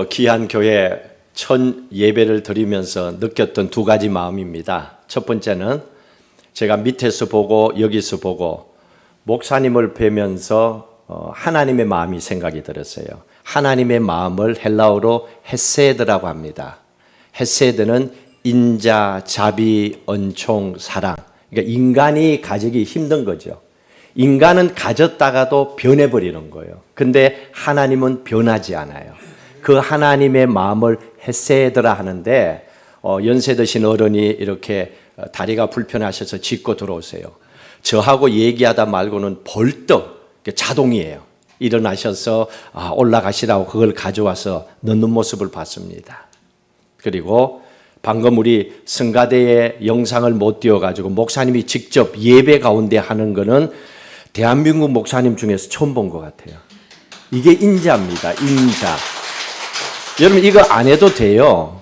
귀한 교회 첫 예배를 드리면서 느꼈던 두 가지 마음입니다. 첫 번째는 제가 밑에서 보고 여기서 보고 목사님을 뵈면서 하나님의 마음이 생각이 들었어요. 하나님의 마음을 헬라어로 헤세드라고 합니다. 헤세드는 인자, 자비, 은총, 사랑. 그러니까 인간이 가지기 힘든 거죠. 인간은 가졌다가도 변해버리는 거예요. 근데 하나님은 변하지 않아요. 그 하나님의 마음을 헤세드라 하는데 연세 드신 어른이 이렇게 다리가 불편하셔서 짚고 들어오세요. 저하고 얘기하다 말고는 벌떡 자동이에요. 일어나셔서 올라가시라고 그걸 가져와서 넣는 모습을 봤습니다. 그리고 방금 우리 성가대의 영상을 못 띄워가지고 목사님이 직접 예배 가운데 하는 거는 대한민국 목사님 중에서 처음 본 것 같아요. 이게 인자입니다. 인자. 여러분 이거 안 해도 돼요.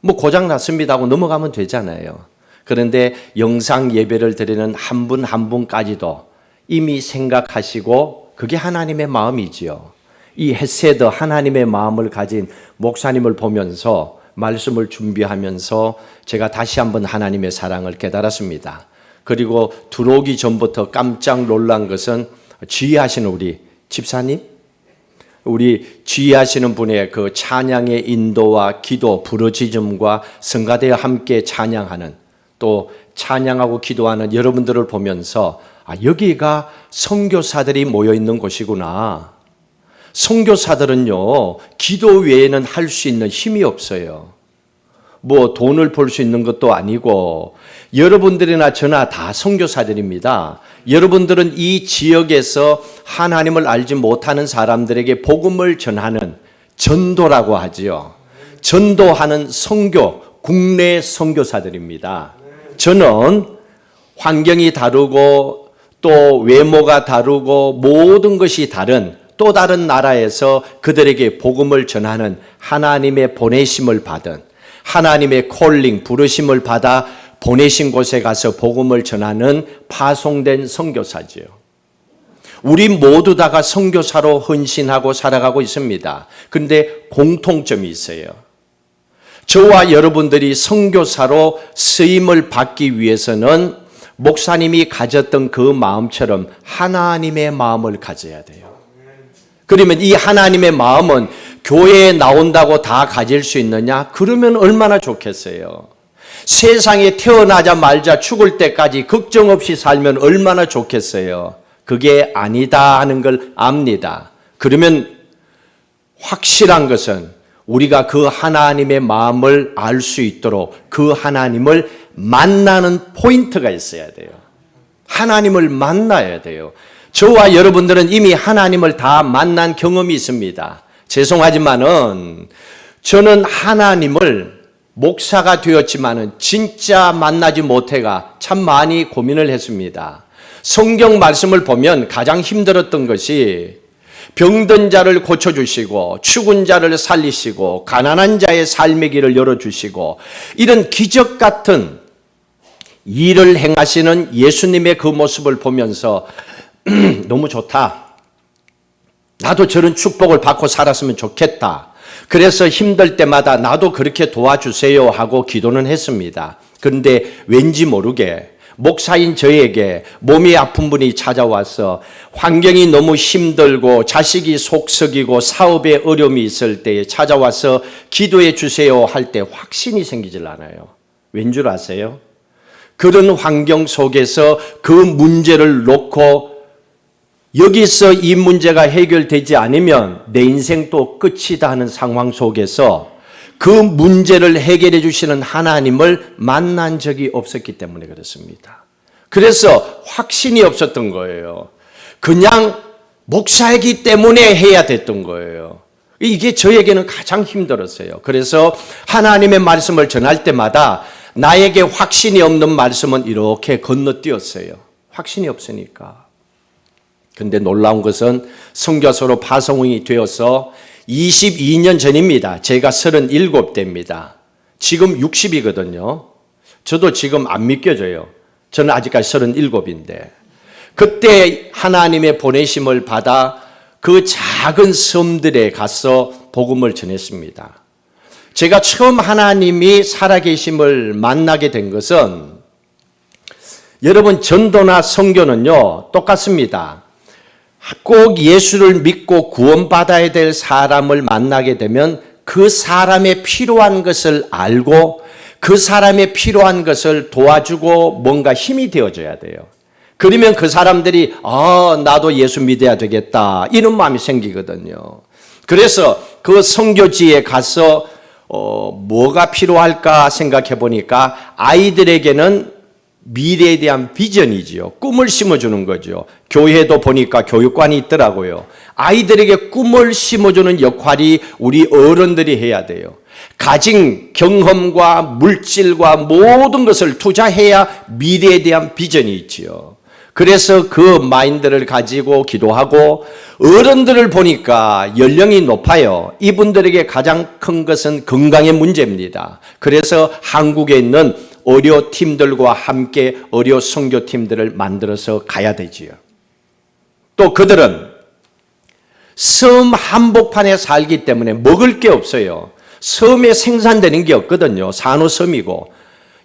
뭐 고장 났습니다 하고 넘어가면 되잖아요. 그런데 영상 예배를 드리는 한 분 한 분까지도 이미 생각하시고 그게 하나님의 마음이지요. 이 헤세드 하나님의 마음을 가진 목사님을 보면서 말씀을 준비하면서 제가 다시 한번 하나님의 사랑을 깨달았습니다. 그리고 들어오기 전부터 깜짝 놀란 것은 지휘하시는 우리 집사님, 우리 지휘하시는 분의 그 찬양의 인도와 기도, 부르짖음과 성가대와 함께 찬양하는 또 찬양하고 기도하는 여러분들을 보면서 여기가 선교사들이 모여 있는 곳이구나. 선교사들은요, 기도 외에는 할 수 있는 힘이 없어요. 뭐 돈을 벌 수 있는 것도 아니고 여러분들이나 저나 다 선교사들입니다. 여러분들은 이 지역에서 하나님을 알지 못하는 사람들에게 복음을 전하는 전도라고 하지요. 전도하는 선교, 국내 선교사들입니다. 저는 환경이 다르고 또 외모가 다르고 모든 것이 다른 또 다른 나라에서 그들에게 복음을 전하는 하나님의 보내심을 받은 하나님의 콜링, 부르심을 받아 보내신 곳에 가서 복음을 전하는 파송된 선교사지요. 우리 모두 다가 선교사로 헌신하고 살아가고 있습니다. 그런데 공통점이 있어요. 저와 여러분들이 선교사로 쓰임을 받기 위해서는 목사님이 가졌던 그 마음처럼 하나님의 마음을 가져야 돼요. 그러면 이 하나님의 마음은 교회에 나온다고 다 가질 수 있느냐? 그러면 얼마나 좋겠어요. 세상에 태어나자마자 죽을 때까지 걱정 없이 살면 얼마나 좋겠어요. 그게 아니다 하는 걸 압니다. 그러면 확실한 것은 우리가 그 하나님의 마음을 알 수 있도록 그 하나님을 만나는 포인트가 있어야 돼요. 하나님을 만나야 돼요. 저와 여러분들은 이미 하나님을 다 만난 경험이 있습니다. 죄송하지만은 저는 하나님을 목사가 되었지만은 진짜 만나지 못해가 참 많이 고민을 했습니다. 성경 말씀을 보면 가장 힘들었던 것이 병든 자를 고쳐주시고 죽은 자를 살리시고 가난한 자의 삶의 길을 열어주시고 이런 기적 같은 일을 행하시는 예수님의 그 모습을 보면서 너무 좋다. 나도 저런 축복을 받고 살았으면 좋겠다. 그래서 힘들 때마다 나도 그렇게 도와주세요 하고 기도는 했습니다. 그런데 왠지 모르게 목사인 저에게 몸이 아픈 분이 찾아와서 환경이 너무 힘들고 자식이 속썩이고 사업에 어려움이 있을 때에 찾아와서 기도해 주세요 할 때 확신이 생기질 않아요. 왠 줄 아세요? 그런 환경 속에서 그 문제를 놓고 여기서 이 문제가 해결되지 않으면 내 인생도 끝이다 하는 상황 속에서 그 문제를 해결해 주시는 하나님을 만난 적이 없었기 때문에 그렇습니다. 그래서 확신이 없었던 거예요. 그냥 목사이기 때문에 해야 됐던 거예요. 이게 저에게는 가장 힘들었어요. 그래서 하나님의 말씀을 전할 때마다 나에게 확신이 없는 말씀은 이렇게 건너뛰었어요. 확신이 없으니까. 근데 놀라운 것은 선교사로 파송이 되어서 22년 전입니다. 제가 37대입니다. 지금 60이거든요. 저도 지금 안 믿겨져요. 저는 아직까지 37인데. 그때 하나님의 보내심을 받아 그 작은 섬들에 가서 복음을 전했습니다. 제가 처음 하나님이 살아계심을 만나게 된 것은, 여러분 전도나 선교는요 똑같습니다. 꼭 예수를 믿고 구원받아야 될 사람을 만나게 되면 그 사람의 필요한 것을 알고 그 사람의 필요한 것을 도와주고 뭔가 힘이 되어줘야 돼요. 그러면 그 사람들이 나도 예수 믿어야 되겠다 이런 마음이 생기거든요. 그래서 그 선교지에 가서 뭐가 필요할까 생각해 보니까 아이들에게는 미래에 대한 비전이지요. 꿈을 심어주는 거죠. 교회도 보니까 교육관이 있더라고요. 아이들에게 꿈을 심어주는 역할이 우리 어른들이 해야 돼요. 가진 경험과 물질과 모든 것을 투자해야 미래에 대한 비전이 있지요. 그래서 그 마인드를 가지고 기도하고, 어른들을 보니까 연령이 높아요. 이분들에게 가장 큰 것은 건강의 문제입니다. 그래서 한국에 있는 의료팀들과 함께 의료 선교팀들을 만들어서 가야 되지요. 또 그들은 섬 한복판에 살기 때문에 먹을 게 없어요. 섬에 생산되는 게 없거든요. 산호섬이고.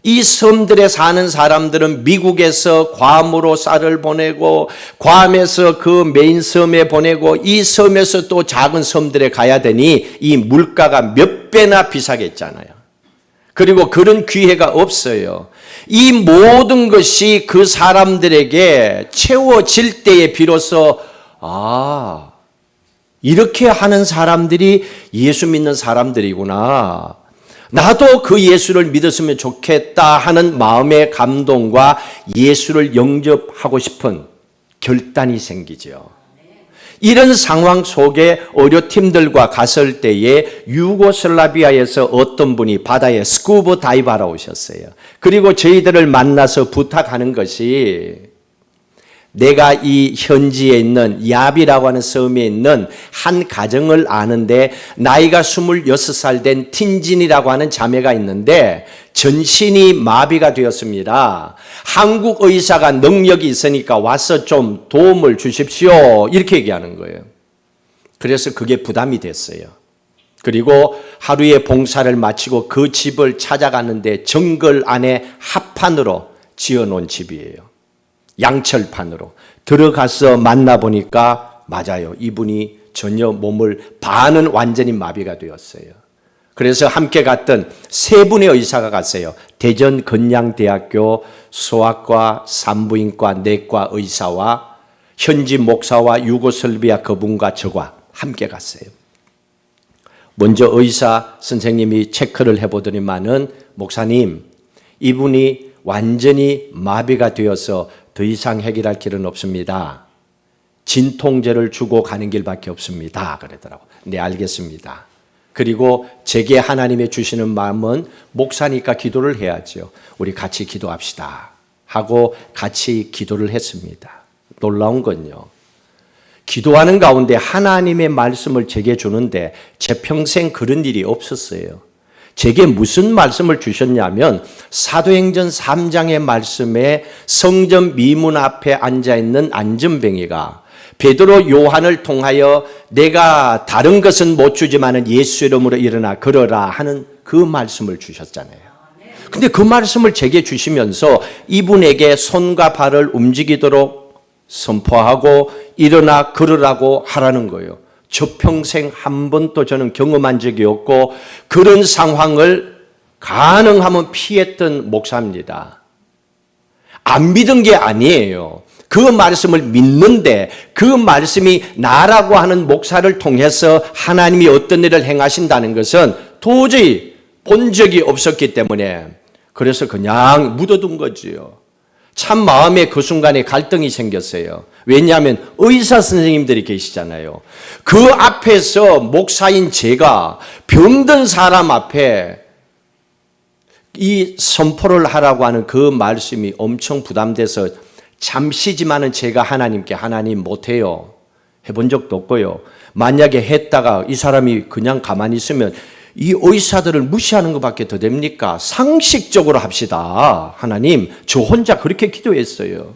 이 섬들에 사는 사람들은 미국에서 괌으로 쌀을 보내고, 괌에서 그 메인 섬에 보내고, 이 섬에서 또 작은 섬들에 가야 되니 이 물가가 몇 배나 비싸겠잖아요. 그리고 그런 기회가 없어요. 이 모든 것이 그 사람들에게 채워질 때에 비로소 이렇게 하는 사람들이 예수 믿는 사람들이구나, 나도 그 예수를 믿었으면 좋겠다 하는 마음의 감동과 예수를 영접하고 싶은 결단이 생기죠. 이런 상황 속에 의료팀들과 갔을 때에 유고슬라비아에서 어떤 분이 바다에 스쿠버 다이브 하러 오셨어요. 그리고 저희들을 만나서 부탁하는 것이, 내가 이 현지에 있는 야비라고 하는 섬에 있는 한 가정을 아는데 나이가 26살 된 틴진이라고 하는 자매가 있는데 전신이 마비가 되었습니다. 한국 의사가 능력이 있으니까 와서 좀 도움을 주십시오 이렇게 얘기하는 거예요. 그래서 그게 부담이 됐어요. 그리고 하루의 봉사를 마치고 그 집을 찾아갔는데 정글 안에 합판으로 지어놓은 집이에요. 양철판으로 들어가서 만나보니까 맞아요. 이분이 전혀 몸을 반은 완전히 마비가 되었어요. 그래서 함께 갔던 세 분의 의사가 갔어요. 대전 건양대학교 소아과, 산부인과, 내과 의사와 현지 목사와 유고슬비아 그분과 저와 함께 갔어요. 먼저 의사 선생님이 체크를 해보더니만은, 목사님, 이분이 완전히 마비가 되어서 더 이상 해결할 길은 없습니다. 진통제를 주고 가는 길밖에 없습니다. 그러더라고. 네, 알겠습니다. 그리고 제게 하나님의 주시는 마음은, 목사니까 기도를 해야죠. 우리 같이 기도합시다 하고 같이 기도를 했습니다. 놀라운 건요, 기도하는 가운데 하나님의 말씀을 제게 주는데 제 평생 그런 일이 없었어요. 제게 무슨 말씀을 주셨냐면, 사도행전 3장의 말씀에 성전 미문 앞에 앉아있는 안전뱅이가 베드로 요한을 통하여 내가 다른 것은 못 주지만 예수 이름으로 일어나 걸어라 하는 그 말씀을 주셨잖아요. 근데 그 말씀을 제게 주시면서 이분에게 손과 발을 움직이도록 선포하고 일어나 걸으라고 하라는 거예요. 저 평생 한 번도 저는 경험한 적이 없고 그런 상황을 가능하면 피했던 목사입니다. 안 믿은 게 아니에요. 그 말씀을 믿는데 그 말씀이 나라고 하는 목사를 통해서 하나님이 어떤 일을 행하신다는 것은 도저히 본 적이 없었기 때문에, 그래서 그냥 묻어둔 거지요. 참 마음에 그 순간에 갈등이 생겼어요. 왜냐하면 의사 선생님들이 계시잖아요. 그 앞에서 목사인 제가 병든 사람 앞에 이 선포를 하라고 하는 그 말씀이 엄청 부담돼서 잠시지만은 제가 하나님께, 하나님 못해요, 해본 적도 없고요. 만약에 했다가 이 사람이 그냥 가만히 있으면 이 의사들을 무시하는 것밖에 더 됩니까? 상식적으로 합시다. 하나님, 저 혼자 그렇게 기도했어요.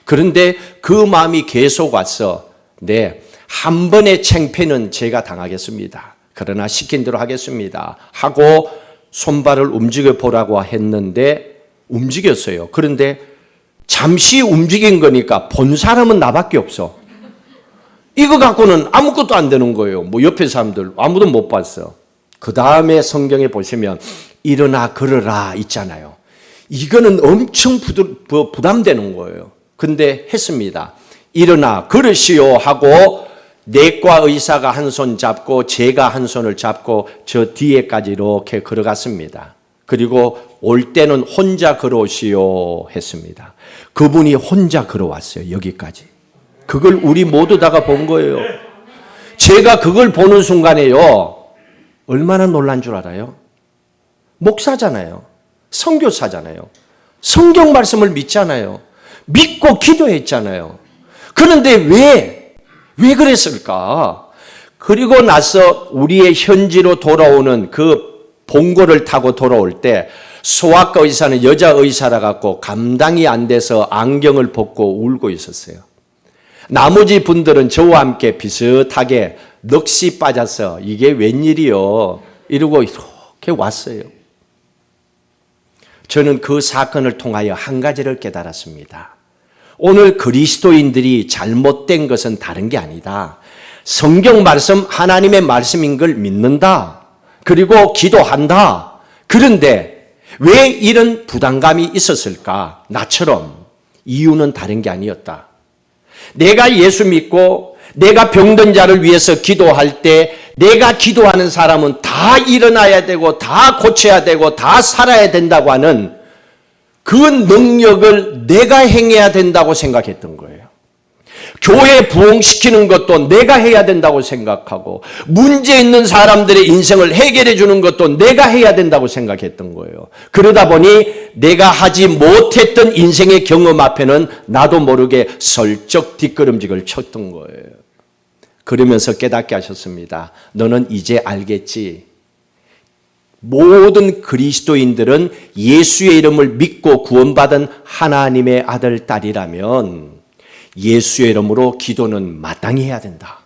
그런데 그 마음이 계속 와서, 네, 한 번의 창피는 제가 당하겠습니다. 그러나 시킨 대로 하겠습니다 하고 손발을 움직여 보라고 했는데 움직였어요. 그런데 잠시 움직인 거니까 본 사람은 나밖에 없어. 이거 갖고는 아무것도 안 되는 거예요. 뭐 옆에 사람들 아무도 못 봤어. 그 다음에 성경에 보시면 일어나 걸어라 있잖아요. 이거는 엄청 부담되는 거예요. 근데 했습니다. 일어나 걸으시오 하고 내과 의사가 한 손 잡고 제가 한 손을 잡고 저 뒤에까지 이렇게 걸어갔습니다. 그리고 올 때는 혼자 걸어오시오 했습니다. 그분이 혼자 걸어왔어요. 여기까지. 그걸 우리 모두 다가 본 거예요. 제가 그걸 보는 순간에요. 얼마나 놀란 줄 알아요? 목사잖아요. 선교사잖아요. 성경 말씀을 믿잖아요. 믿고 기도했잖아요. 그런데 왜 그랬을까? 그리고 나서 우리의 현지로 돌아오는 그 봉고를 타고 돌아올 때 소아과 의사는 여자 의사라 갖고 감당이 안 돼서 안경을 벗고 울고 있었어요. 나머지 분들은 저와 함께 비슷하게 넋이 빠져서 이게 웬일이요? 이러고 이렇게 왔어요. 저는 그 사건을 통하여 한 가지를 깨달았습니다. 오늘 그리스도인들이 잘못된 것은 다른 게 아니다. 성경 말씀, 하나님의 말씀인 걸 믿는다. 그리고 기도한다. 그런데 왜 이런 부담감이 있었을까? 나처럼. 이유는 다른 게 아니었다. 내가 예수 믿고 내가 병든 자를 위해서 기도할 때 내가 기도하는 사람은 다 일어나야 되고 다 고쳐야 되고 다 살아야 된다고 하는 그 능력을 내가 행해야 된다고 생각했던 거예요. 교회 부흥시키는 것도 내가 해야 된다고 생각하고 문제 있는 사람들의 인생을 해결해 주는 것도 내가 해야 된다고 생각했던 거예요. 그러다 보니 내가 하지 못했던 인생의 경험 앞에는 나도 모르게 슬쩍 뒷걸음직을 쳤던 거예요. 그러면서 깨닫게 하셨습니다. 너는 이제 알겠지. 모든 그리스도인들은 예수의 이름을 믿고 구원받은 하나님의 아들, 딸이라면 예수의 이름으로 기도는 마땅히 해야 된다.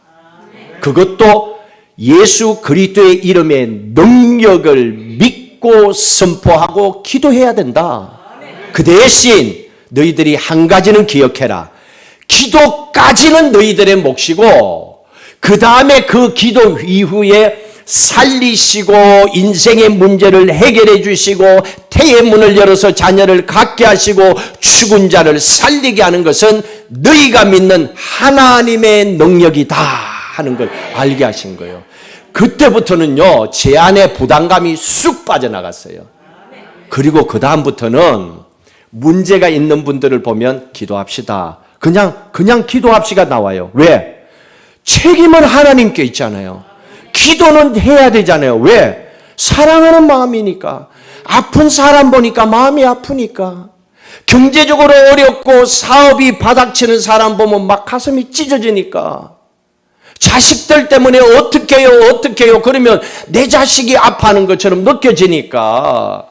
그것도 예수 그리스도의 이름의 능력을 믿고 선포하고 기도해야 된다. 그 대신 너희들이 한 가지는 기억해라. 기도까지는 너희들의 몫이고 그 다음에 그 기도 이후에 살리시고 인생의 문제를 해결해 주시고 태의 문을 열어서 자녀를 갖게 하시고 죽은 자를 살리게 하는 것은 너희가 믿는 하나님의 능력이다 하는 걸 알게 하신 거예요. 그때부터는요 제 안에 부담감이 쑥 빠져나갔어요. 그리고 그 다음부터는 문제가 있는 분들을 보면 기도합시다. 그냥 기도합시다 나와요. 왜? 책임은 하나님께 있잖아요. 기도는 해야 되잖아요. 왜? 사랑하는 마음이니까. 아픈 사람 보니까 마음이 아프니까. 경제적으로 어렵고 사업이 바닥치는 사람 보면 막 가슴이 찢어지니까. 자식들 때문에 어떻게 해요? 그러면 내 자식이 아파하는 것처럼 느껴지니까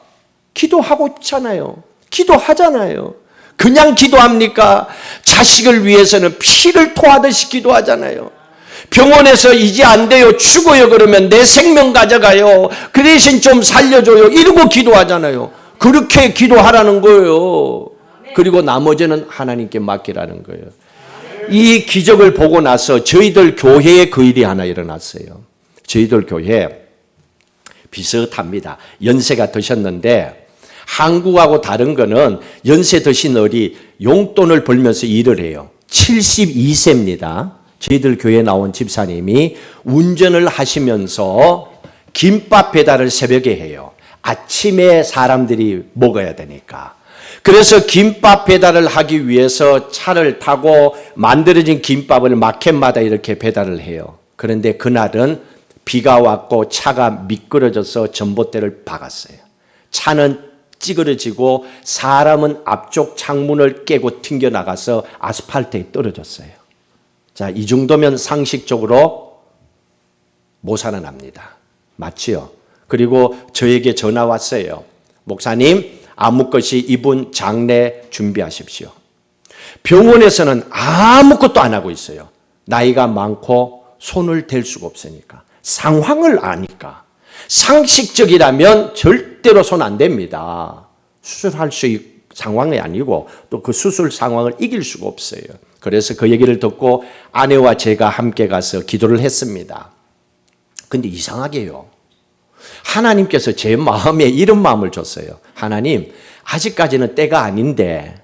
기도하고 있잖아요. 기도하잖아요. 그냥 기도합니까? 자식을 위해서는 피를 토하듯이 기도하잖아요. 병원에서 이제 안 돼요. 죽어요. 그러면 내 생명 가져가요. 그 대신 좀 살려줘요. 이러고 기도하잖아요. 그렇게 기도하라는 거예요. 그리고 나머지는 하나님께 맡기라는 거예요. 이 기적을 보고 나서 저희들 교회에 그 일이 하나 일어났어요. 저희들 교회 비슷합니다. 연세가 드셨는데 한국하고 다른 거는 연세 드신 어리 용돈을 벌면서 일을 해요. 72세입니다. 저희들 교회에 나온 집사님이 운전을 하시면서 김밥 배달을 새벽에 해요. 아침에 사람들이 먹어야 되니까. 그래서 김밥 배달을 하기 위해서 차를 타고 만들어진 김밥을 마켓마다 이렇게 배달을 해요. 그런데 그날은 비가 왔고 차가 미끄러져서 전봇대를 박았어요. 차는 찌그러지고 사람은 앞쪽 창문을 깨고 튕겨나가서 아스팔트에 떨어졌어요. 자, 이 정도면 상식적으로 못 살아납니다. 맞지요? 그리고 저에게 전화 왔어요. 목사님, 아무것이 이분 장례 준비하십시오. 병원에서는 아무것도 안 하고 있어요. 나이가 많고 손을 댈 수가 없으니까. 상황을 아니까. 상식적이라면 절대로 손 안 댑니다. 수술할 수 있는 상황이 아니고 또 그 수술 상황을 이길 수가 없어요. 그래서 그 얘기를 듣고 아내와 제가 함께 가서 기도를 했습니다. 근데 이상하게요. 하나님께서 제 마음에 이런 마음을 줬어요. 하나님, 아직까지는 때가 아닌데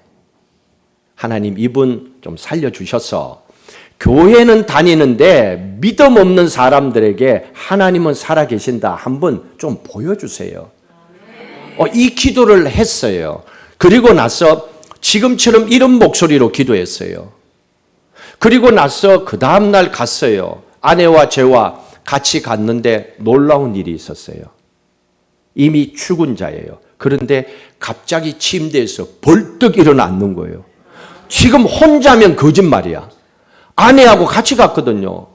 하나님 이분 좀 살려주셔서 교회는 다니는데 믿음 없는 사람들에게 하나님은 살아계신다 한번 좀 보여주세요. 이 기도를 했어요. 그리고 나서 지금처럼 이런 목소리로 기도했어요. 그리고 나서 그 다음날 갔어요. 아내와 저와 같이 갔는데 놀라운 일이 있었어요. 이미 죽은 자예요. 그런데 갑자기 침대에서 벌떡 일어나는 거예요. 지금 혼자면 거짓말이야. 아내하고 같이 갔거든요.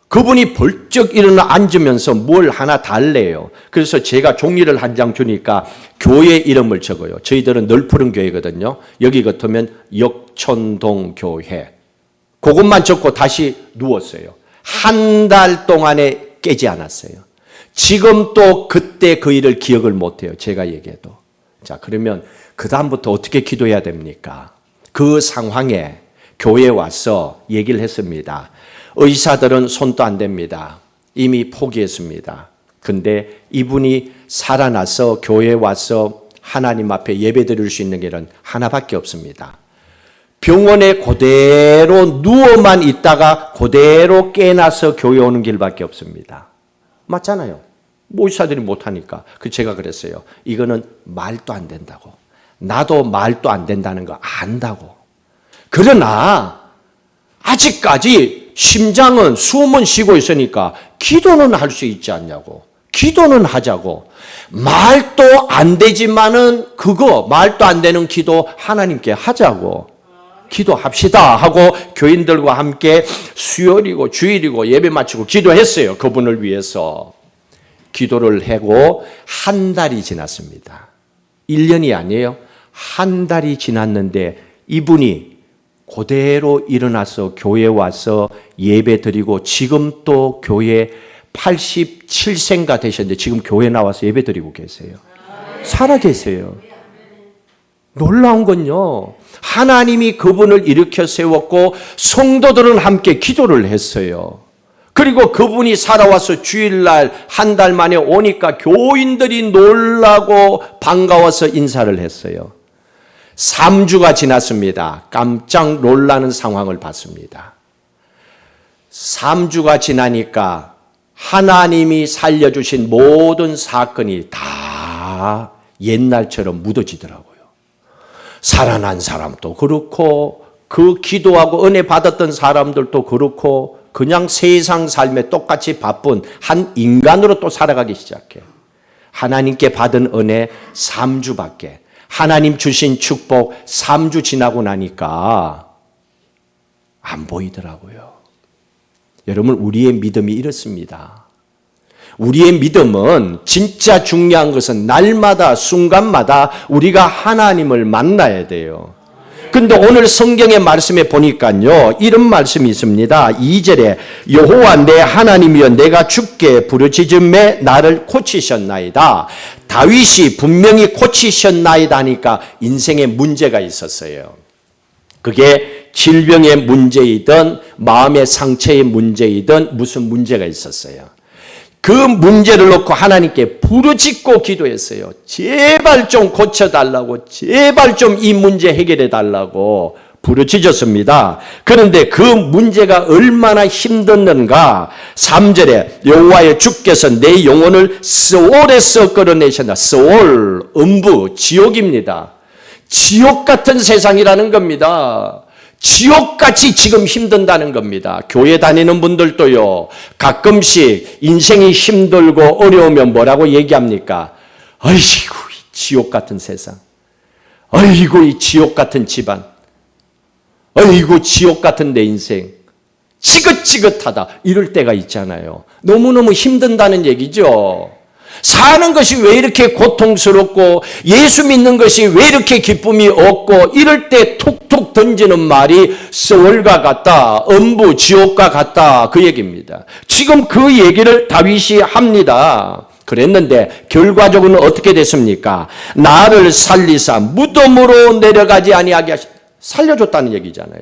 그분이 벌쩍 일어나 앉으면서 뭘 하나 달래요. 그래서 제가 종이를 한 장 주니까 교회 이름을 적어요. 저희들은 널푸른 교회거든요. 여기 같으면 역촌동 교회. 그것만 적고 다시 누웠어요. 한 달 동안에 깨지 않았어요. 지금도 그때 그 일을 기억을 못해요. 제가 얘기해도. 자, 그러면 그 다음부터 어떻게 기도해야 됩니까? 그 상황에 교회에 와서 얘기를 했습니다. 의사들은 손도 안 댑니다. 이미 포기했습니다. 근데 이분이 살아나서 교회에 와서 하나님 앞에 예배드릴 수 있는 길은 하나밖에 없습니다. 병원에 그대로 누워만 있다가 그대로 깨나서 교회 오는 길밖에 없습니다. 맞잖아요. 의사들이 못하니까. 제가 그랬어요. 이거는 말도 안 된다고. 나도 말도 안 된다는 거 안다고. 그러나 아직까지 심장은 숨은 쉬고 있으니까 기도는 할 수 있지 않냐고. 기도는 하자고. 말도 안 되지만은 말도 안 되는 기도 하나님께 하자고. 기도합시다 하고 교인들과 함께 수요일이고 주일이고 예배 마치고 기도했어요. 그분을 위해서. 기도를 하고 한 달이 지났습니다. 1년이 아니에요. 한 달이 지났는데 이분이 그대로 일어나서 교회에 와서 예배 드리고 지금 또 교회 87세인가 되셨는데 지금 교회 나와서 예배 드리고 계세요. 살아 계세요. 놀라운 건요. 하나님이 그분을 일으켜 세웠고 성도들은 함께 기도를 했어요. 그리고 그분이 살아와서 주일날 한 달 만에 오니까 교인들이 놀라고 반가워서 인사를 했어요. 3주가 지났습니다. 깜짝 놀라는 상황을 봤습니다. 3주가 지나니까 하나님이 살려주신 모든 사건이 다 옛날처럼 묻어지더라고요. 살아난 사람도 그렇고 그 기도하고 은혜 받았던 사람들도 그렇고 그냥 세상 삶에 똑같이 바쁜 한 인간으로 또 살아가기 시작해. 하나님께 받은 은혜 3주밖에. 하나님 주신 축복 3주 지나고 나니까 안 보이더라고요. 여러분, 우리의 믿음이 이렇습니다. 우리의 믿음은 진짜 중요한 것은 날마다 순간마다 우리가 하나님을 만나야 돼요. 근데 오늘 성경의 말씀에 보니까요, 이런 말씀이 있습니다. 2절에 여호와 내 하나님이여 내가 주께 부르짖음에 나를 고치셨나이다. 다윗이 분명히 고치셨나이다 하니까 인생에 문제가 있었어요. 그게 질병의 문제이든 마음의 상처의 문제이든 무슨 문제가 있었어요. 그 문제를 놓고 하나님께 부르짖고 기도했어요. 제발 좀 고쳐달라고, 제발 좀 이 문제 해결해 달라고 부르짖었습니다. 그런데 그 문제가 얼마나 힘든가. 3절에 여호와의 주께서 내 영혼을 스올에서 끌어내셨다. 스올, 음부, 지옥입니다. 지옥 같은 세상이라는 겁니다. 지옥같이 지금 힘든다는 겁니다. 교회 다니는 분들도요, 가끔씩 인생이 힘들고 어려우면 뭐라고 얘기합니까? 아이고, 이 지옥 같은 세상. 아이고, 이 지옥 같은 집안. 아이고, 지옥 같은 내 인생. 지긋지긋하다. 이럴 때가 있잖아요. 너무너무 힘든다는 얘기죠. 사는 것이 왜 이렇게 고통스럽고 예수 믿는 것이 왜 이렇게 기쁨이 없고 이럴 때 툭툭 던지는 말이 서울과 같다, 음부 지옥과 같다 그 얘기입니다. 지금 그 얘기를 다윗이 합니다. 그랬는데 결과적으로는 어떻게 됐습니까? 나를 살리사 무덤으로 내려가지 아니하게 살려줬다는 얘기잖아요.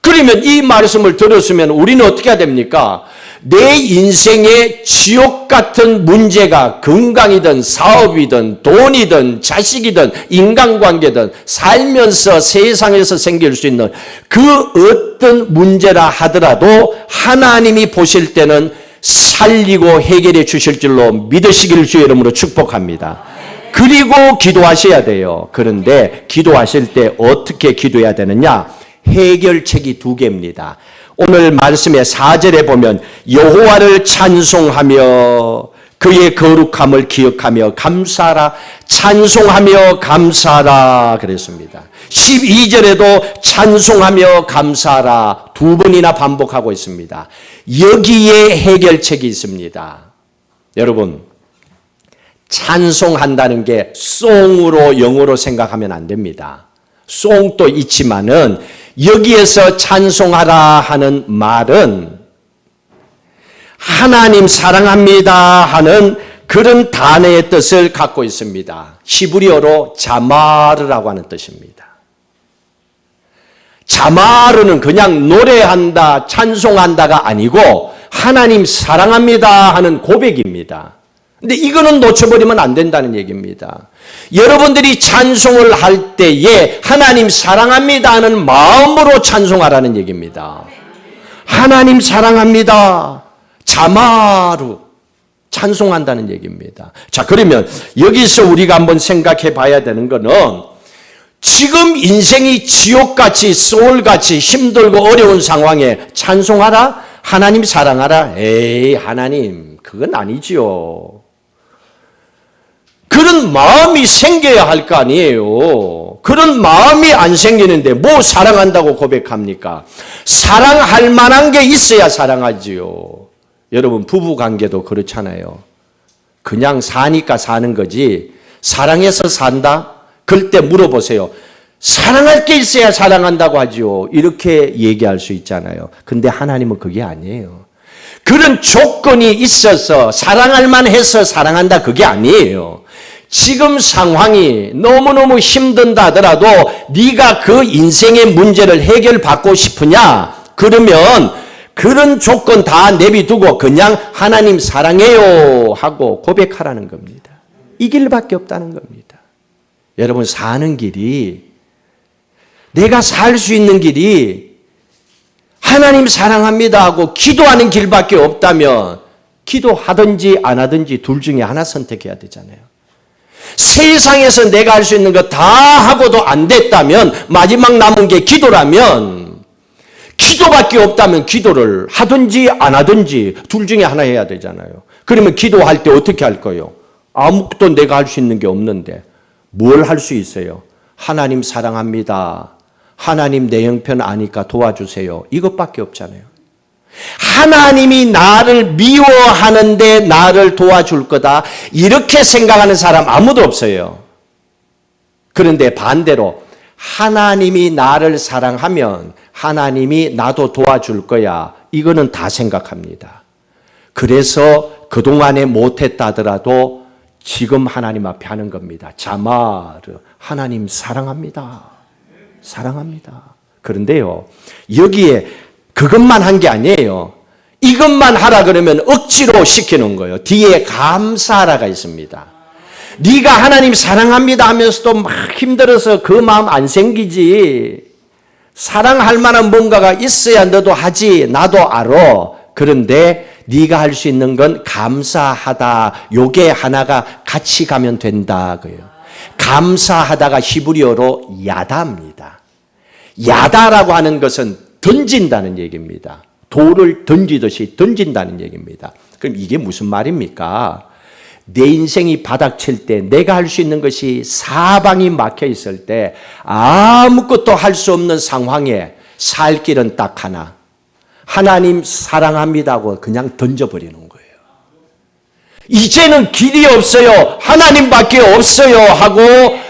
그러면 이 말씀을 들었으면 우리는 어떻게 해야 됩니까? 내 인생에 지옥 같은 문제가 건강이든 사업이든 돈이든 자식이든 인간관계든 살면서 세상에서 생길 수 있는 그 어떤 문제라 하더라도 하나님이 보실 때는 살리고 해결해 주실 줄로 믿으시기를 주의 이름으로 축복합니다. 그리고 기도하셔야 돼요. 그런데 기도하실 때 어떻게 기도해야 되느냐? 해결책이 두 개입니다. 오늘 말씀의 4절에 보면 여호와를 찬송하며 그의 거룩함을 기억하며 감사하라, 찬송하며 감사하라 그랬습니다. 12절에도 찬송하며 감사하라 두 번이나 반복하고 있습니다. 여기에 해결책이 있습니다. 여러분, 찬송한다는 게 송으로 영어로 생각하면 안 됩니다. 송도 있지만은 여기에서 찬송하라 하는 말은 하나님 사랑합니다 하는 그런 단어의 뜻을 갖고 있습니다. 히브리어로 자마르라고 하는 뜻입니다. 자마르는 그냥 노래한다, 찬송한다가 아니고 하나님 사랑합니다 하는 고백입니다. 근데 이거는 놓쳐버리면 안 된다는 얘기입니다. 여러분들이 찬송을 할 때에 하나님 사랑합니다 하는 마음으로 찬송하라는 얘기입니다. 하나님 사랑합니다. 자마루 찬송한다는 얘기입니다. 자, 그러면 여기서 우리가 한번 생각해 봐야 되는 거는 지금 인생이 지옥같이 소울같이 힘들고 어려운 상황에 찬송하라? 하나님 사랑하라? 에이, 하나님 그건 아니지요. 그런 마음이 생겨야 할 거 아니에요. 그런 마음이 안 생기는데 뭐 사랑한다고 고백합니까? 사랑할 만한 게 있어야 사랑하지요. 여러분, 부부관계도 그렇잖아요. 그냥 사니까 사는 거지 사랑해서 산다? 그럴 때 물어보세요. 사랑할 게 있어야 사랑한다고 하지요. 이렇게 얘기할 수 있잖아요. 근데 하나님은 그게 아니에요. 그런 조건이 있어서 사랑할 만해서 사랑한다 그게 아니에요. 지금 상황이 너무너무 힘든다 하더라도 네가 그 인생의 문제를 해결받고 싶으냐? 그러면 그런 조건 다 내비두고 그냥 하나님 사랑해요 하고 고백하라는 겁니다. 이 길밖에 없다는 겁니다. 여러분, 사는 길이, 내가 살 수 있는 길이 하나님 사랑합니다 하고 기도하는 길밖에 없다면 기도하든지 안 하든지 둘 중에 하나 선택해야 되잖아요. 세상에서 내가 할 수 있는 거 다 하고도 안 됐다면 마지막 남은 게 기도라면 기도밖에 없다면 기도를 하든지 안 하든지 둘 중에 하나 해야 되잖아요. 그러면 기도할 때 어떻게 할 거예요? 아무것도 내가 할 수 있는 게 없는데 뭘 할 수 있어요? 하나님 사랑합니다. 하나님 내 형편 아니까 도와주세요. 이것밖에 없잖아요. 하나님이 나를 미워하는데 나를 도와줄 거다. 이렇게 생각하는 사람 아무도 없어요. 그런데 반대로 하나님이 나를 사랑하면 하나님이 나도 도와줄 거야. 이거는 다 생각합니다. 그래서 그동안에 못했다 하더라도 지금 하나님 앞에 하는 겁니다. 자마르, 하나님 사랑합니다. 사랑합니다. 그런데요, 여기에 그것만 한 게 아니에요. 이것만 하라 그러면 억지로 시키는 거예요. 뒤에 감사하라가 있습니다. 네가 하나님 사랑합니다 하면서도 막 힘들어서 그 마음 안 생기지. 사랑할 만한 뭔가가 있어야 너도 하지. 나도 알아. 그런데 네가 할 수 있는 건 감사하다. 요게 하나가 같이 가면 된다고요. 감사하다가 히브리어로 야다입니다. 야다라고 하는 것은 던진다는 얘기입니다. 돌을 던지듯이 던진다는 얘기입니다. 그럼 이게 무슨 말입니까? 내 인생이 바닥칠 때 내가 할 수 있는 것이 사방이 막혀 있을 때 아무것도 할 수 없는 상황에 살 길은 딱 하나. 하나님 사랑합니다고 그냥 던져버리는 거예요. 이제는 길이 없어요. 하나님밖에 없어요 하고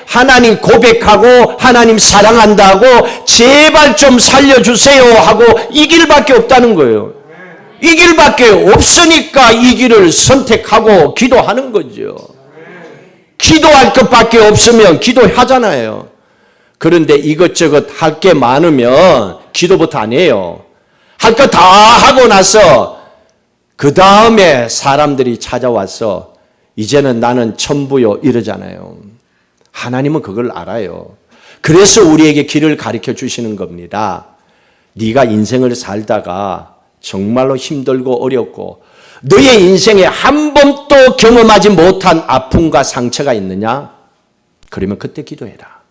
하나님 고백하고 하나님 사랑한다고 제발 좀 살려주세요 하고 이 길밖에 없다는 거예요. 이 길밖에 없으니까 이 길을 선택하고 기도하는 거죠. 기도할 것밖에 없으면 기도하잖아요. 그런데 이것저것 할 게 많으면 기도부터 안 해요. 할 거 다 하고 나서 그 다음에 사람들이 찾아와서 이제는 나는 천부요 이러잖아요. 하나님은 그걸 알아요. 그래서 우리에게 길을 가르쳐 주시는 겁니다. 네가 인생을 살다가 정말로 힘들고 어렵고 너의 인생에 한 번도 경험하지 못한 아픔과 상처가 있느냐? 그러면 그때 기도해라.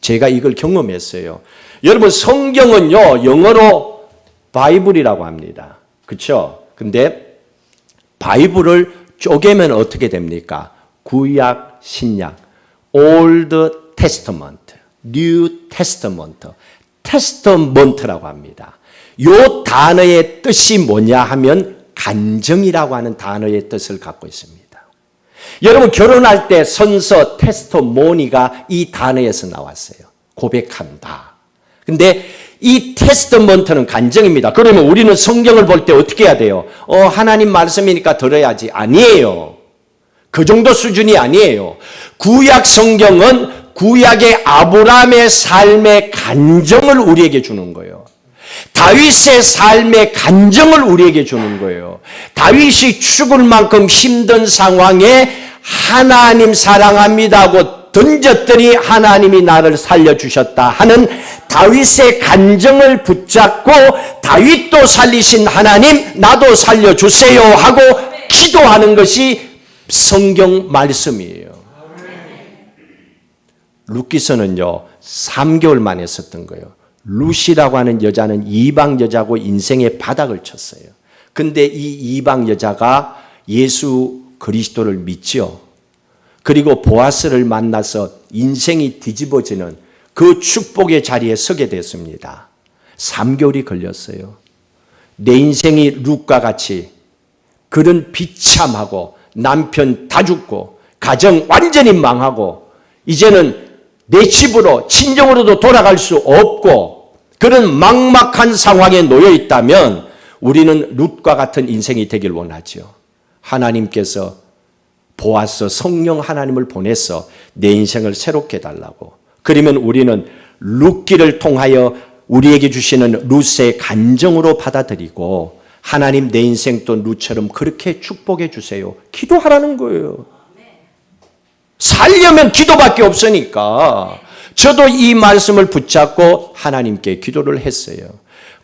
제가 이걸 경험했어요. 여러분 성경은요 영어로 바이블이라고 합니다. 그렇죠? 근데 바이블을 쪼개면 어떻게 됩니까? 구약, 신약, Old Testament, New Testament, Testament라고 합니다. 이 단어의 뜻이 뭐냐 하면 간정이라고 하는 단어의 뜻을 갖고 있습니다. 여러분 결혼할 때 선서 테스토모니가 이 단어에서 나왔어요. 고백한다. 근데 이 테스트먼트는 간정입니다. 그러면 우리는 성경을 볼 때 어떻게 해야 돼요? 하나님 말씀이니까 들어야지. 아니에요. 그 정도 수준이 아니에요. 구약 성경은 구약의 아브라함의 삶의 간정을 우리에게 주는 거예요. 다윗의 삶의 간정을 우리에게 주는 거예요. 다윗이 죽을 만큼 힘든 상황에 하나님 사랑합니다 하고 던졌더니 하나님이 나를 살려주셨다 하는 다윗의 간정을 붙잡고 다윗도 살리신 하나님 나도 살려주세요 하고 기도하는 것이 성경 말씀이에요. 룻기서는요 3개월 만에 썼던 거예요. 룻이라고 하는 여자는 이방 여자고 인생의 바닥을 쳤어요. 근데 이 이방 여자가 예수 그리스도를 믿죠. 그리고 보아스를 만나서 인생이 뒤집어지는 그 축복의 자리에 서게 됐습니다. 3개월이 걸렸어요. 내 인생이 룻과 같이 그런 비참하고 남편 다 죽고 가정 완전히 망하고 이제는 내 집으로 친정으로도 돌아갈 수 없고 그런 막막한 상황에 놓여 있다면 우리는 룻과 같은 인생이 되길 원하죠. 하나님께서 보아서 성령 하나님을 보내서 내 인생을 새롭게 해달라고. 그러면 우리는 룻기를 통하여 우리에게 주시는 룻의 간정으로 받아들이고 하나님 내 인생도 룻처럼 그렇게 축복해 주세요. 기도하라는 거예요. 살려면 기도밖에 없으니까 저도 이 말씀을 붙잡고 하나님께 기도를 했어요.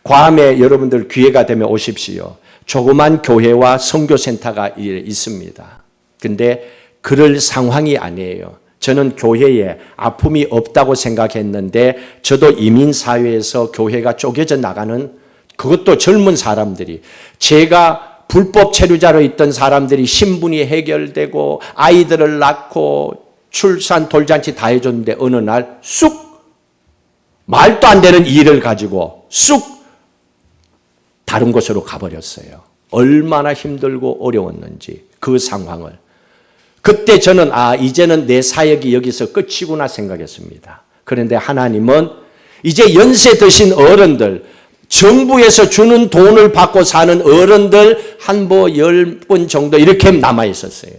괌에 여러분들 기회가 되면 오십시오. 조그만 교회와 선교센터가 있습니다. 근데 그럴 상황이 아니에요. 저는 교회에 아픔이 없다고 생각했는데 저도 이민사회에서 교회가 쪼개져 나가는 그것도 젊은 사람들이 제가 불법 체류자로 있던 사람들이 신분이 해결되고 아이들을 낳고 출산 돌잔치 다 해줬는데 어느 날 쑥 말도 안 되는 일을 가지고 쑥 다른 곳으로 가버렸어요. 얼마나 힘들고 어려웠는지 그 상황을. 그때 저는 이제는 내 사역이 여기서 끝이구나 생각했습니다. 그런데 하나님은 이제 연세 드신 어른들 정부에서 주는 돈을 받고 사는 어른들 한 10분 정도 이렇게 남아 있었어요.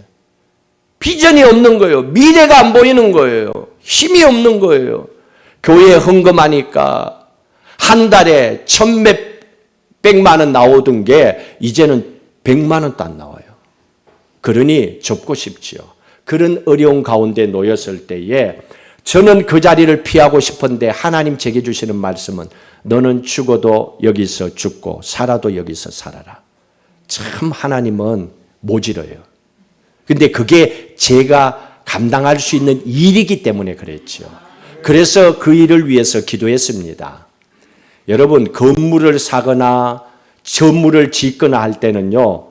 비전이 없는 거예요. 미래가 안 보이는 거예요. 힘이 없는 거예요. 교회에 헌금하니까 한 달에 1,100만 원 나오던 게 이제는 100만 원도 안 나와요. 그러니 접고 싶지요. 그런 어려운 가운데 놓였을 때에 저는 그 자리를 피하고 싶은데 하나님 제게 주시는 말씀은 너는 죽어도 여기서 죽고 살아도 여기서 살아라. 참 하나님은 모질어요. 근데 그게 제가 감당할 수 있는 일이기 때문에 그랬죠. 그래서 그 일을 위해서 기도했습니다. 여러분 건물을 사거나 건물을 짓거나 할 때는요.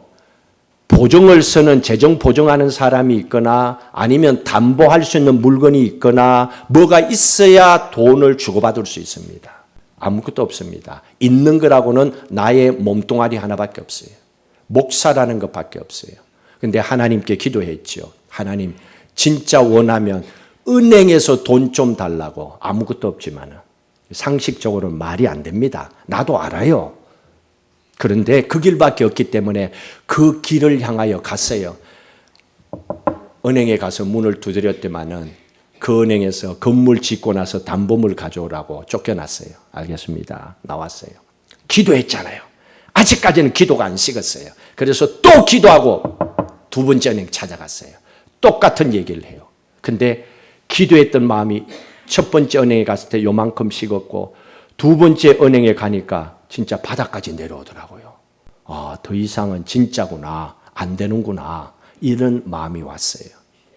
보증을 쓰는 재정 보증하는 사람이 있거나 아니면 담보할 수 있는 물건이 있거나 뭐가 있어야 돈을 주고받을 수 있습니다. 아무것도 없습니다. 있는 거라고는 나의 몸뚱아리 하나밖에 없어요. 목사라는 것밖에 없어요. 근데 하나님께 기도했죠. 하나님, 진짜 원하면 은행에서 돈 좀 달라고. 아무것도 없지만 상식적으로는 말이 안 됩니다. 나도 알아요. 그런데 그 길밖에 없기 때문에 그 길을 향하여 갔어요. 은행에 가서 문을 두드렸더만은 그 은행에서 건물 짓고 나서 담보물 가져오라고 쫓겨났어요. 알겠습니다. 나왔어요. 기도했잖아요. 아직까지는 기도가 안 식었어요. 그래서 또 기도하고 두 번째 은행 찾아갔어요. 똑같은 얘기를 해요. 근데 기도했던 마음이 첫 번째 은행에 갔을 때 요만큼 식었고 두 번째 은행에 가니까 진짜 바닥까지 내려오더라고요. 아, 더 이상은 진짜구나. 안 되는구나. 이런 마음이 왔어요.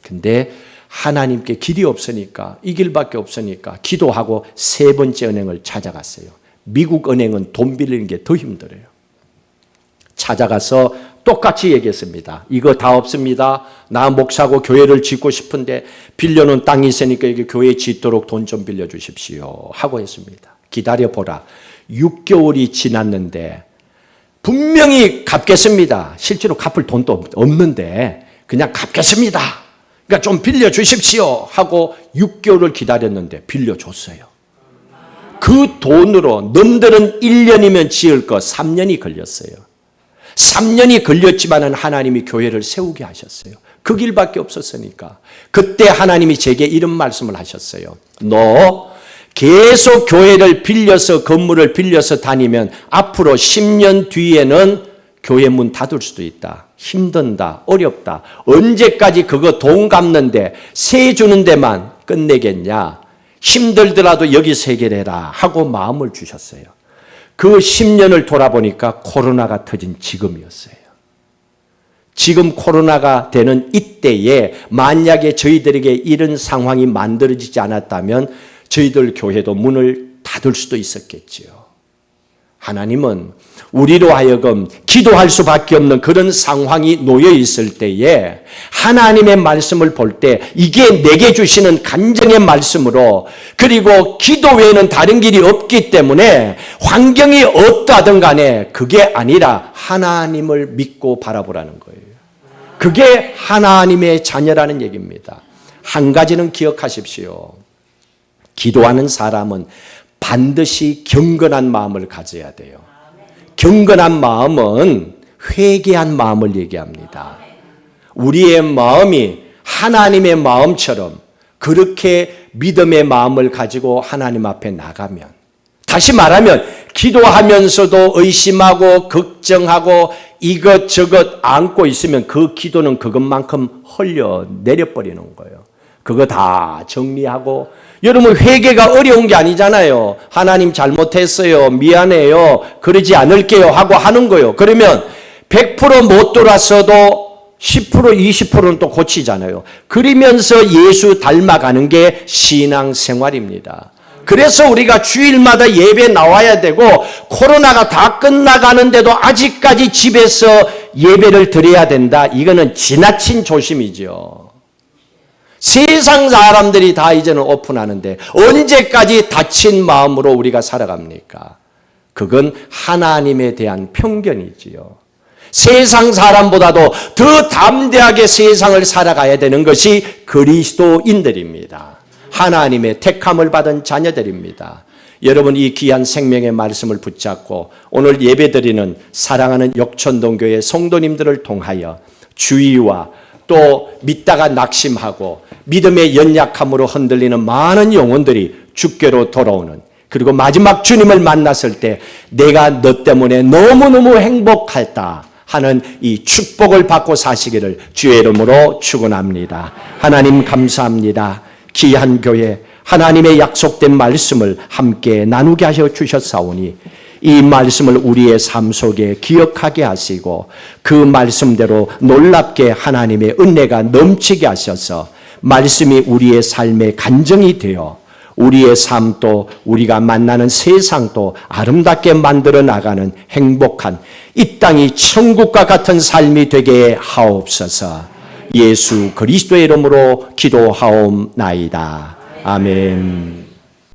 근데 하나님께 길이 없으니까, 이 길밖에 없으니까 기도하고 세 번째 은행을 찾아갔어요. 미국 은행은 돈 빌리는 게 더 힘들어요. 찾아가서 똑같이 얘기했습니다. 이거 다 없습니다. 나 목사고 교회를 짓고 싶은데 빌려놓은 땅이 있으니까 여기 교회 짓도록 돈 좀 빌려주십시오 하고 했습니다. 기다려보라. 6개월이 지났는데 분명히 갚겠습니다. 실제로 갚을 돈도 없는데 그냥 갚겠습니다. 그러니까 좀 빌려주십시오 하고 6개월을 기다렸는데 빌려줬어요. 그 돈으로 남들은 1년이면 지을 거 3년이 걸렸어요. 3년이 걸렸지만은 하나님이 교회를 세우게 하셨어요. 그 길밖에 없었으니까. 그때 하나님이 제게 이런 말씀을 하셨어요. 너 계속 교회를 빌려서 건물을 빌려서 다니면 앞으로 10년 뒤에는 교회 문 닫을 수도 있다. 힘든다. 어렵다. 언제까지 그거 돈 갚는데 세 주는 데만 끝내겠냐. 힘들더라도 여기서 해결해라 하고 마음을 주셨어요. 그 10년을 돌아보니까 코로나가 터진 지금이었어요. 지금 코로나가 되는 이때에 만약에 저희들에게 이런 상황이 만들어지지 않았다면 저희들 교회도 문을 닫을 수도 있었겠지요. 하나님은 우리로 하여금 기도할 수밖에 없는 그런 상황이 놓여 있을 때에 하나님의 말씀을 볼 때 이게 내게 주시는 간증의 말씀으로 그리고 기도 외에는 다른 길이 없기 때문에 환경이 어떠하든 간에 그게 아니라 하나님을 믿고 바라보라는 거예요. 그게 하나님의 자녀라는 얘기입니다. 한 가지는 기억하십시오. 기도하는 사람은 반드시 경건한 마음을 가져야 돼요. 경건한 마음은 회개한 마음을 얘기합니다. 우리의 마음이 하나님의 마음처럼 그렇게 믿음의 마음을 가지고 하나님 앞에 나가면, 다시 말하면 기도하면서도 의심하고 걱정하고 이것저것 안고 있으면 그 기도는 그것만큼 흘려내려버리는 거예요. 그거 다 정리하고, 여러분 회개가 어려운 게 아니잖아요. 하나님 잘못했어요. 미안해요. 그러지 않을게요 하고 하는 거예요. 그러면 100% 못 돌아서도 10% 20%는 또 고치잖아요. 그러면서 예수 닮아가는 게 신앙생활입니다. 그래서 우리가 주일마다 예배 나와야 되고 코로나가 다 끝나가는데도 아직까지 집에서 예배를 드려야 된다. 이거는 지나친 조심이죠. 세상 사람들이 다 이제는 오픈하는데 언제까지 닫힌 마음으로 우리가 살아갑니까? 그건 하나님에 대한 편견이지요. 세상 사람보다도 더 담대하게 세상을 살아가야 되는 것이 그리스도인들입니다. 하나님의 택함을 받은 자녀들입니다. 여러분 이 귀한 생명의 말씀을 붙잡고 오늘 예배드리는 사랑하는 역천동교회 성도님들을 통하여 주의와 또 믿다가 낙심하고 믿음의 연약함으로 흔들리는 많은 영혼들이 주께로 돌아오는, 그리고 마지막 주님을 만났을 때 내가 너 때문에 너무너무 행복했다 하는 이 축복을 받고 사시기를 주의 이름으로 축원합니다. 하나님 감사합니다. 귀한 교회 하나님의 약속된 말씀을 함께 나누게 하셔 주셨사오니 이 말씀을 우리의 삶 속에 기억하게 하시고 그 말씀대로 놀랍게 하나님의 은혜가 넘치게 하셔서 말씀이 우리의 삶의 간증이 되어 우리의 삶도 우리가 만나는 세상도 아름답게 만들어 나가는 행복한 이 땅이 천국과 같은 삶이 되게 하옵소서. 예수 그리스도의 이름으로 기도하옵나이다. 아멘.